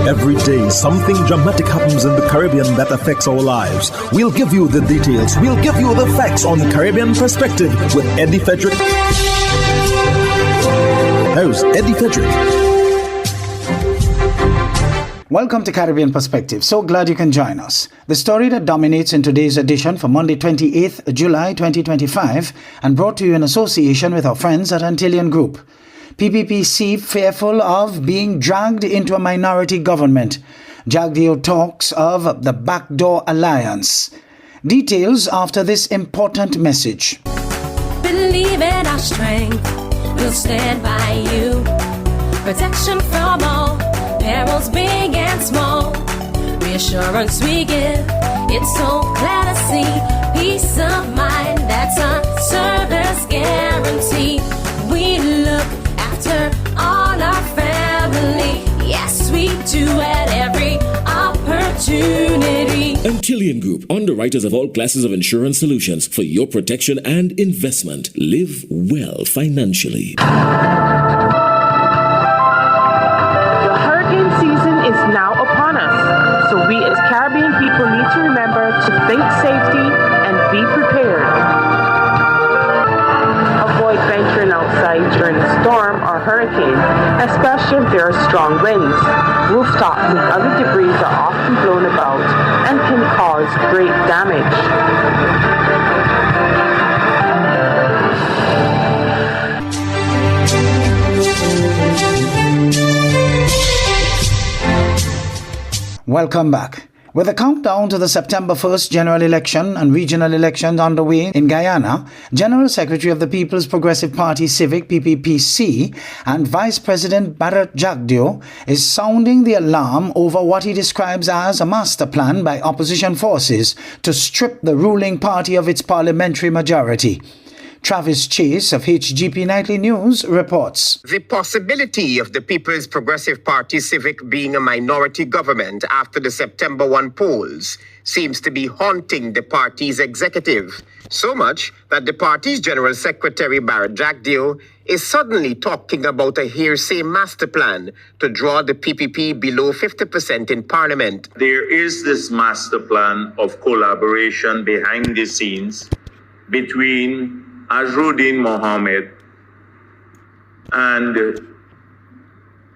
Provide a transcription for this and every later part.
Every day, something dramatic happens in the Caribbean that affects our lives. We'll give you the details. We'll give you the facts on Caribbean Perspective with Eddie Frederick. Here's Eddie Frederick. Welcome to Caribbean Perspective. So glad you can join us. The story that dominates in today's edition for Monday 28th July 2025 and brought to you in association with our friends at Antillean Group. PPPC fearful of being dragged into a minority government. Jagdeo talks of the backdoor alliance. Details after this important message. Believe in our strength, we'll stand by you. Protection from all, perils big and small. Reassurance we give, it's so glad to see. Peace of mind, that's our service guarantee. We look after all our family. Yes, we do at every opportunity. Antillean Group, underwriters of all classes of insurance solutions for your protection and investment. Live well financially. The hurricane season is now upon us, so we as Caribbean people need to remember to think safety and be prepared. Avoid venturing outside during a storm or hurricane, especially if there are strong winds. Rooftops and other debris are often blown about and can cause great damage. Welcome back. With the countdown to the September 1st general election and regional elections underway in Guyana, General Secretary of the People's Progressive Party Civic PPPC and Vice President Bharat Jagdeo is sounding the alarm over what he describes as a master plan by opposition forces to strip the ruling party of its parliamentary majority. Travis Chase of HGP Nightly News reports. The possibility of the People's Progressive Party Civic being a minority government after the September 1 polls seems to be haunting the party's executive. So much that the party's General Secretary Bharat Jagdeo is suddenly talking about a hearsay master plan to draw the PPP below 50% in Parliament. There is this master plan of collaboration behind the scenes between Azruddin Mohammed and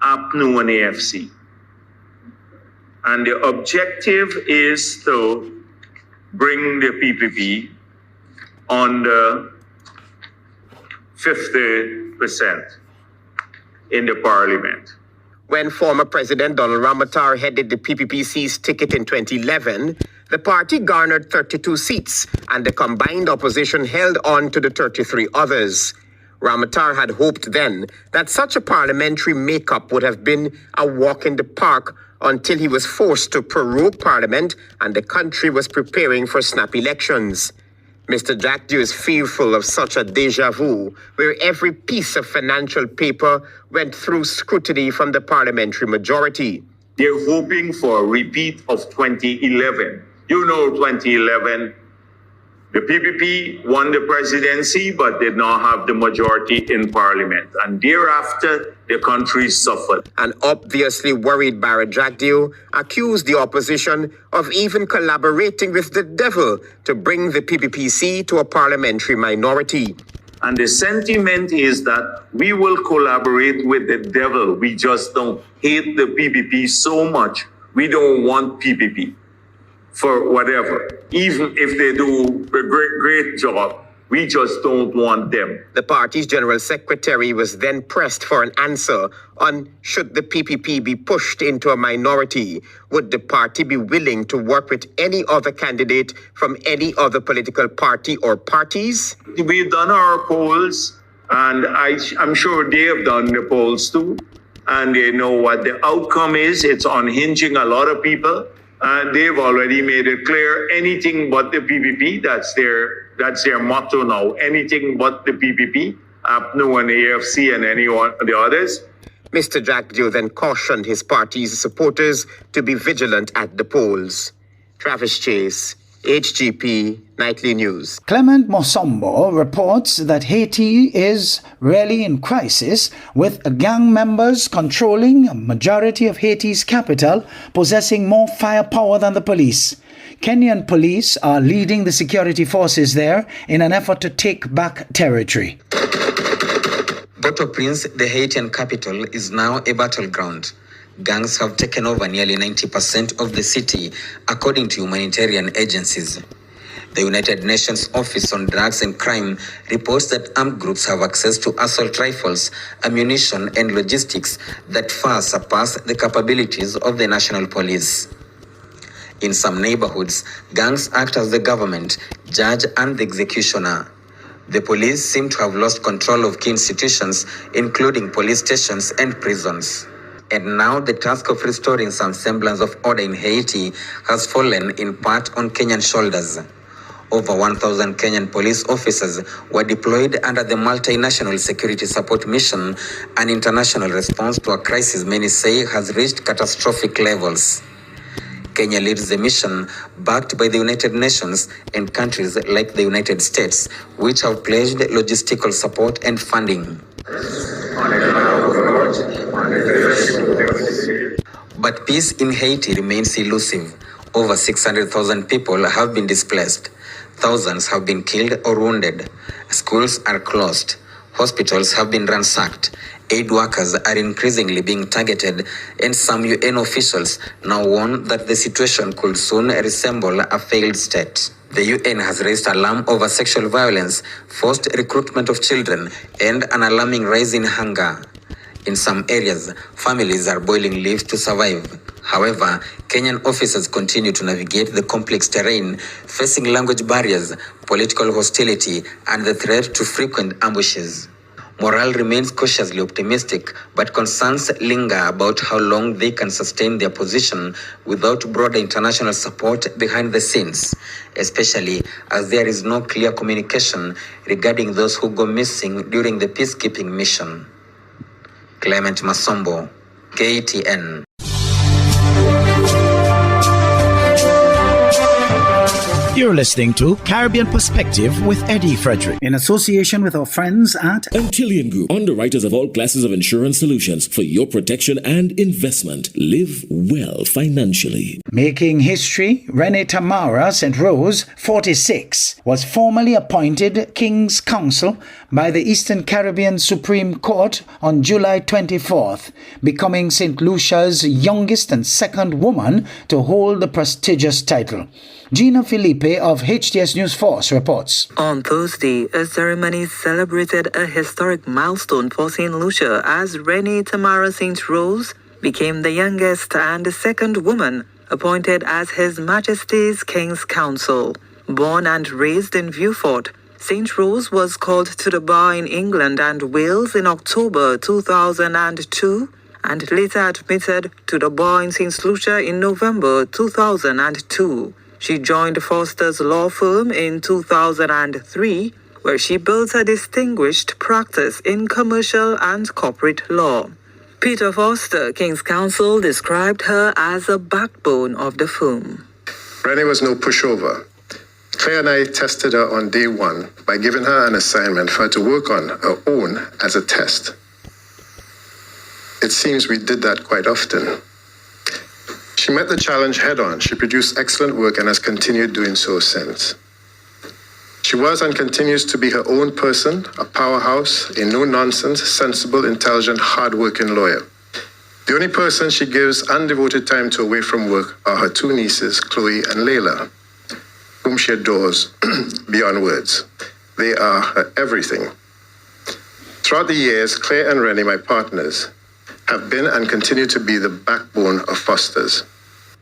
APNU and AFC. And the objective is to bring the PPP under 50% in the parliament. When former President Donald Ramotar headed the PPPC's ticket in 2011, the party garnered 32 seats, and the combined opposition held on to the 33 others. Ramotar had hoped then that such a parliamentary makeup would have been a walk in the park until he was forced to prorogue Parliament and the country was preparing for snap elections. Mr. Jagdeo is fearful of such a déjà vu, where every piece of financial paper went through scrutiny from the parliamentary majority. They're hoping for a repeat of 2011. You know, 2011, the PPP won the presidency but did not have the majority in parliament. And thereafter, the country suffered. An obviously worried Bharat Jagdeo accused the opposition of even collaborating with the devil to bring the PPPC to a parliamentary minority. And the sentiment is that we will collaborate with the devil. We just don't hate the PPP so much. We don't want PPP. For whatever, even if they do a great job, we just don't want them. The party's General Secretary was then pressed for an answer on should the PPP be pushed into a minority. Would the party be willing to work with any other candidate from any other political party or parties? We've done our polls, and I'm sure they have done the polls too, and they know what the outcome is. It's unhinging a lot of people. And they've already made it clear, anything but the PPP, that's their motto now, anything but the PPP, APNU and AFC and any of the others. Mr. Jagdeo then cautioned his party's supporters to be vigilant at the polls. Travis Chase, HGP Nightly News. Clement Mosombo reports that Haiti is really in crisis, with gang members controlling a majority of Haiti's capital, possessing more firepower than the police. Kenyan police are leading the security forces there in an effort to take back territory. Port-au-Prince, the Haitian capital, is now a battleground. Gangs have taken over nearly 90% of the city, according to humanitarian agencies. The United Nations Office on Drugs and Crime reports that armed groups have access to assault rifles, ammunition, and logistics that far surpass the capabilities of the national police. In some neighborhoods, gangs act as the government, judge, and the executioner. The police seem to have lost control of key institutions, including police stations and prisons. And now the task of restoring some semblance of order in Haiti has fallen in part on Kenyan shoulders. Over 1,000 Kenyan police officers were deployed under the Multinational Security Support Mission, an international response to a crisis many say has reached catastrophic levels. Kenya leads the mission, backed by the United Nations and countries like the United States, which have pledged logistical support and funding. But peace in Haiti remains elusive. Over 600,000 people have been displaced. Thousands have been killed or wounded. Schools are closed. Hospitals have been ransacked. Aid workers are increasingly being targeted, and some UN officials now warn that the situation could soon resemble a failed state. The UN has raised alarm over sexual violence, forced recruitment of children, and an alarming rise in hunger. In some areas, families are boiling leaves to survive. However, Kenyan officers continue to navigate the complex terrain, facing language barriers, political hostility, and the threat to frequent ambushes. Morale remains cautiously optimistic, but concerns linger about how long they can sustain their position without broader international support behind the scenes, especially as there is no clear communication regarding those who go missing during the peacekeeping mission. Clement Masombo, KTN. You're listening to Caribbean Perspective with Eddie Frederick, in association with our friends at Antillean Group, underwriters of all classes of insurance solutions for your protection and investment. Live well financially. Making history. Renee Tamara St. Rose, 46, was formally appointed King's Counsel by the Eastern Caribbean Supreme Court on July 24th, becoming St. Lucia's youngest and second woman to hold the prestigious title. Gina Felipe of HTS News Force reports. On Thursday, a ceremony celebrated a historic milestone for St. Lucia as Renee Tamara St. Rose became the youngest and second woman appointed as His Majesty's King's Counsel. Born and raised in Vieux-Fort, St. Rose was called to the bar in England and Wales in October 2002 and later admitted to the bar in St. Lucia in November 2002. She joined Foster's law firm in 2003, where she built a distinguished practice in commercial and corporate law. Peter Foster, King's Counsel, described her as a backbone of the firm. Renee was no pushover. Claire and I tested her on day one by giving her an assignment for her to work on her own as a test. It seems we did that quite often. She met the challenge head-on. She produced excellent work and has continued doing so since. She was and continues to be her own person, a powerhouse, a no-nonsense, sensible, intelligent, hard-working lawyer. The only person she gives undevoted time to away from work are her two nieces, Chloe and Layla, whom she adores beyond words. They are her everything. Throughout the years, Claire and Rennie, my partners, have been and continue to be the backbone of Foster's.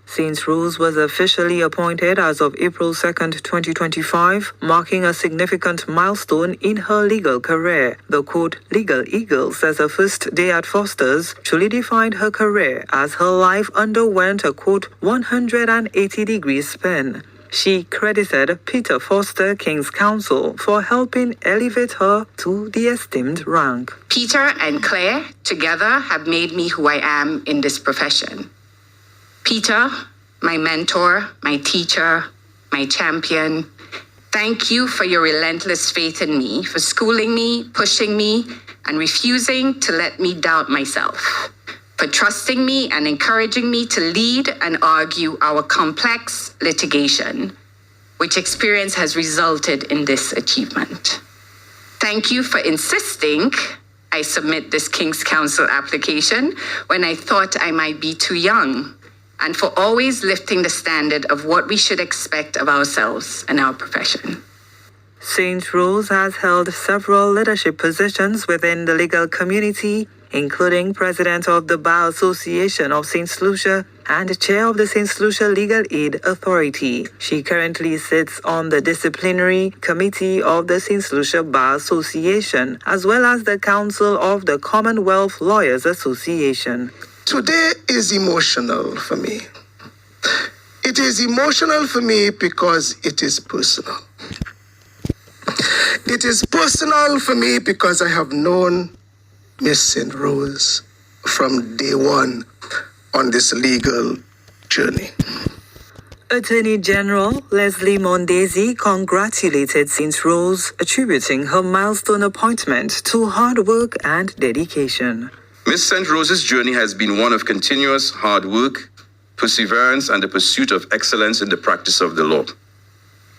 St. Rose was officially appointed as of April 2nd, 2025, marking a significant milestone in her legal career. The quote, Legal Eagle says her first day at Foster's truly defined her career as her life underwent a quote, 180-degree spin. She credited Peter Foster, King's Counsel, for helping elevate her to the esteemed rank. Peter and Claire together have made me who I am in this profession. Peter, my mentor, my teacher, my champion. Thank you for your relentless faith in me, for schooling me, pushing me, and refusing to let me doubt myself, for trusting me and encouraging me to lead and argue our complex litigation, which experience has resulted in this achievement. Thank you for insisting I submit this King's Counsel application when I thought I might be too young, and for always lifting the standard of what we should expect of ourselves and our profession. St. Rose has held several leadership positions within the legal community, including President of the Bar Association of St. Lucia and Chair of the St. Lucia Legal Aid Authority. She currently sits on the Disciplinary Committee of the St. Lucia Bar Association, as well as the Council of the Commonwealth Lawyers Association. Today is emotional for me. It is emotional for me because it is personal. It is personal for me because I have known Miss St. Rose from day one on this legal journey. Attorney General Leslie Mondesi congratulated St. Rose, attributing her milestone appointment to hard work and dedication. Miss St. Rose's journey has been one of continuous hard work, perseverance, and the pursuit of excellence in the practice of the law.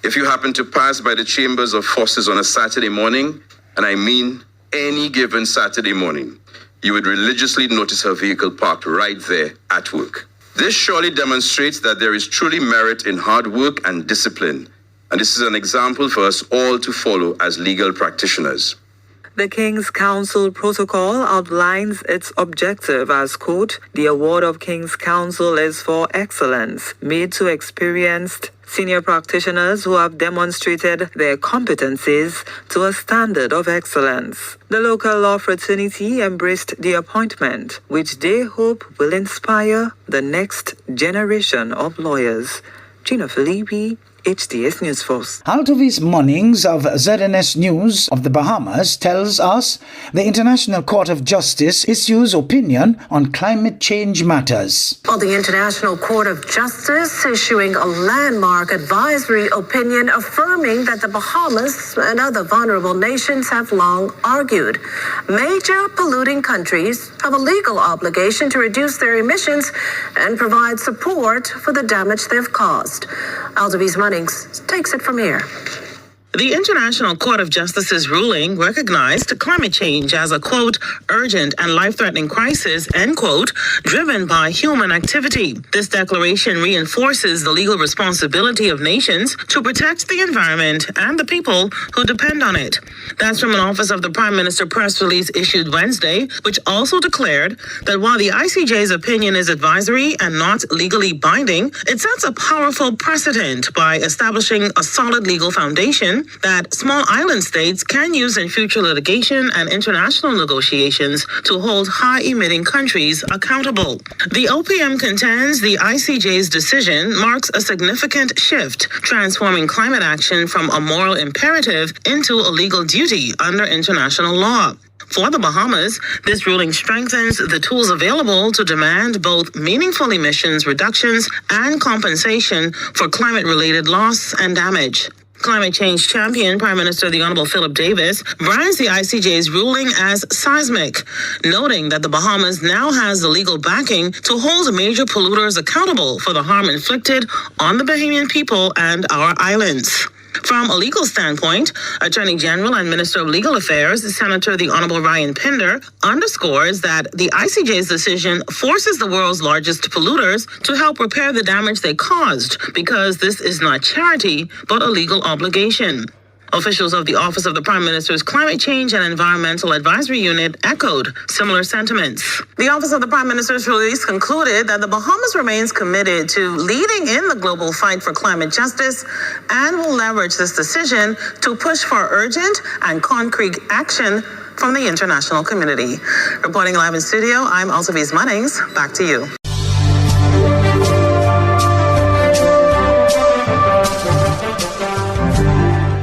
If you happen to pass by the chambers of forces on a Saturday morning, and I mean any given Saturday morning, you would religiously notice her vehicle parked right there at work. This surely demonstrates that there is truly merit in hard work and discipline, and this is an example for us all to follow as legal practitioners. The King's Counsel Protocol outlines its objective as, quote, the award of King's Counsel is for excellence, made to experienced senior practitioners who have demonstrated their competencies to a standard of excellence. The local law fraternity embraced the appointment, which they hope will inspire the next generation of lawyers. Gina Filippi, HTS News Force. Altovis Munnings of ZNS News of the Bahamas tells us the International Court of Justice issues opinion on climate change matters. Well, the International Court of Justice issuing a landmark advisory opinion affirming that the Bahamas and other vulnerable nations have long argued. Major polluting countries have a legal obligation to reduce their emissions and provide support for the damage they've caused. Altovis Munnings takes it from here. The International Court of Justice's ruling recognized climate change as a, quote, urgent and life-threatening crisis, end quote, driven by human activity. This declaration reinforces the legal responsibility of nations to protect the environment and the people who depend on it. That's from an Office of the Prime Minister press release issued Wednesday, which also declared that while the ICJ's opinion is advisory and not legally binding, it sets a powerful precedent by establishing a solid legal foundation that small island states can use in future litigation and international negotiations to hold high-emitting countries accountable. The OPM contends the ICJ's decision marks a significant shift, transforming climate action from a moral imperative into a legal duty under international law. For the Bahamas, this ruling strengthens the tools available to demand both meaningful emissions reductions and compensation for climate-related loss and damage. Climate change champion Prime Minister the Honorable Philip Davis brands the ICJ's ruling as seismic, noting that the Bahamas now has the legal backing to hold major polluters accountable for the harm inflicted on the Bahamian people and our islands. From a legal standpoint, Attorney General and Minister of Legal Affairs, Senator the Honorable Ryan Pinder, underscores that the ICJ's decision forces the world's largest polluters to help repair the damage they caused, because this is not charity, but a legal obligation. Officials of the Office of the Prime Minister's Climate Change and Environmental Advisory Unit echoed similar sentiments. The Office of the Prime Minister's release concluded that the Bahamas remains committed to leading in the global fight for climate justice and will leverage this decision to push for urgent and concrete action from the international community. Reporting live in studio, I'm Altovis Munnings. Back to you.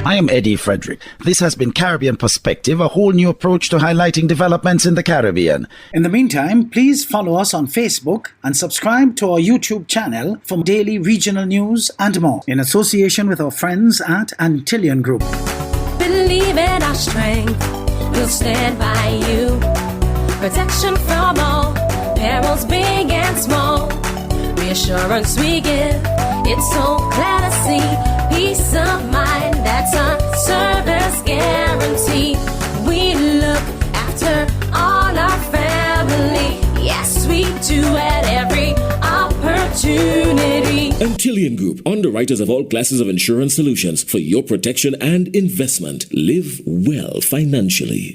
I am Eddie Frederick. This has been Caribbean Perspective, a whole new approach to highlighting developments in the Caribbean. In the meantime, please follow us on Facebook and subscribe to our YouTube channel for daily regional news and more, in association with our friends at Antillean Group. Believe in our strength, we'll stand by you. Protection from all perils, big and small. Reassurance we give, it's so clear to see. Peace of mind, that's our service guarantee. We look after all our family. Yes, we do at every opportunity. Antillean Group, underwriters of all classes of insurance solutions for your protection and investment. Live well financially.